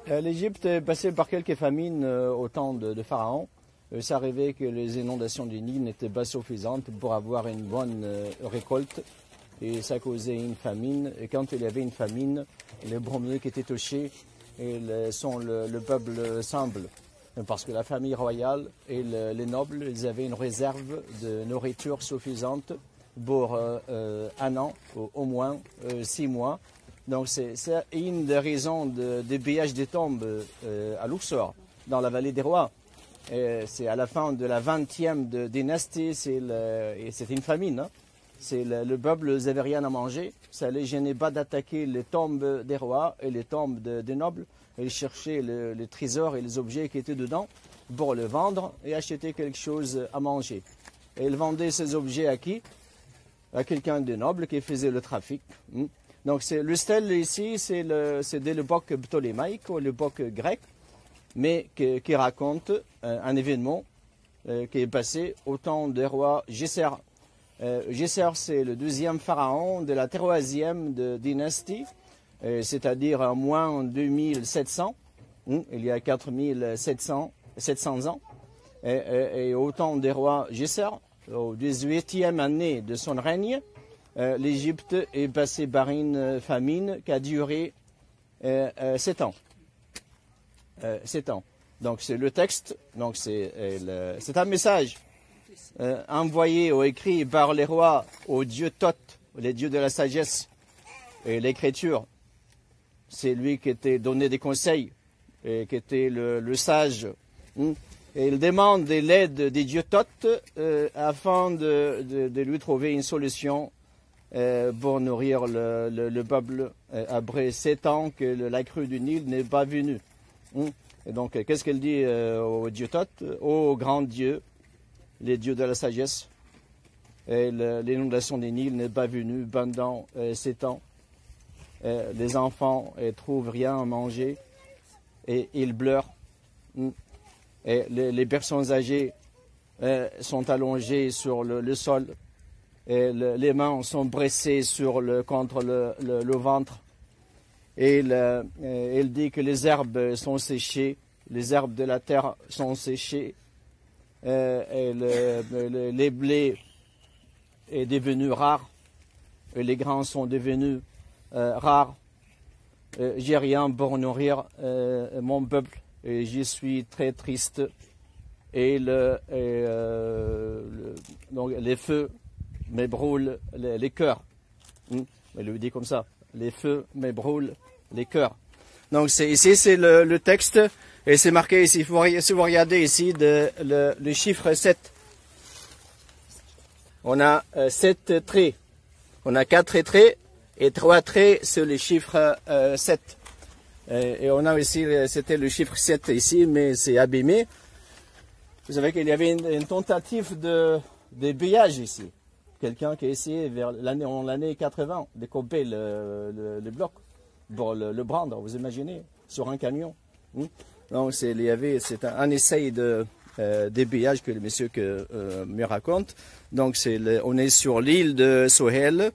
L'Égypte est passée par quelques famines au temps de Pharaon. Ça arrivait que les inondations du Nil n'étaient pas suffisantes pour avoir une bonne récolte et ça causait une famine. Et quand il y avait une famine, les premiers qui étaient touchés sont le peuple simple. Parce que la famille royale et les nobles, ils avaient une réserve de nourriture suffisante pour un an, au moins 6 mois. Donc c'est une des raisons des pillages des tombes à Luxor, dans la vallée des rois. C'est à la fin de la 20e dynastie, c'est une famine. Hein. Le peuple n'avait rien à manger. Ça ne les gênait pas d'attaquer les tombes des rois et les tombes des nobles. Ils cherchaient les trésors et les objets qui étaient dedans pour le vendre et acheter quelque chose à manger. Et ils vendaient ces objets à qui? À quelqu'un de noble qui faisait le trafic. Donc le stèle ici, c'est de l'époque ptolémaïque ou l'époque grecque, mais qui raconte un événement qui est passé au temps du roi Djéser. Djéser, c'est le 12e pharaon de la 3e dynastie, c'est-à-dire en moins 2700, il y a 4700 ans. Et au temps du roi Djéser, au 18e année de son règne, l'Égypte est passée par une famine qui a duré 7 ans. 7 ans. Donc c'est le texte, donc c'est un message envoyé ou écrit par les rois aux dieux Thoth, les dieux de la sagesse et l'écriture. C'est lui qui était donné des conseils et qui était le sage. Et il demande l'aide des dieux Thoth afin de lui trouver une solution pour nourrir le peuple après 7 ans que la crue du Nil n'est pas venue. Et donc, qu'est-ce qu'elle dit aux dieux Thoth? Ô grands dieux, les dieux de la sagesse, l'inondation du Nil n'est pas venue pendant 7 ans. Les enfants ne trouvent rien à manger et ils pleurent. Et les personnes âgées sont allongées sur le sol. Et les mains sont pressées contre le ventre. Et il dit que les herbes sont séchées, les herbes de la terre sont séchées, et les blés est devenu rare, et les grains sont devenus rares. J'ai rien pour nourrir mon peuple, et j'y suis très triste. Et donc les feux me brûlent les cœurs. Il le dit comme ça. Les feux me brûlent les cœurs. Donc ici c'est le texte et c'est marqué ici. Si vous regardez ici le chiffre 7. On a 7 traits. On a 4 traits et 3 traits sur le chiffre 7. Et on a aussi, c'était le chiffre 7 ici, mais c'est abîmé. Vous savez qu'il y avait une tentative de pillage ici. Quelqu'un qui a essayé en l'année 80 de couper le bloc pour le prendre, vous imaginez, sur un camion. Donc c'est un essai de pillage que le monsieur me raconte. Donc on est sur l'île de Sohel.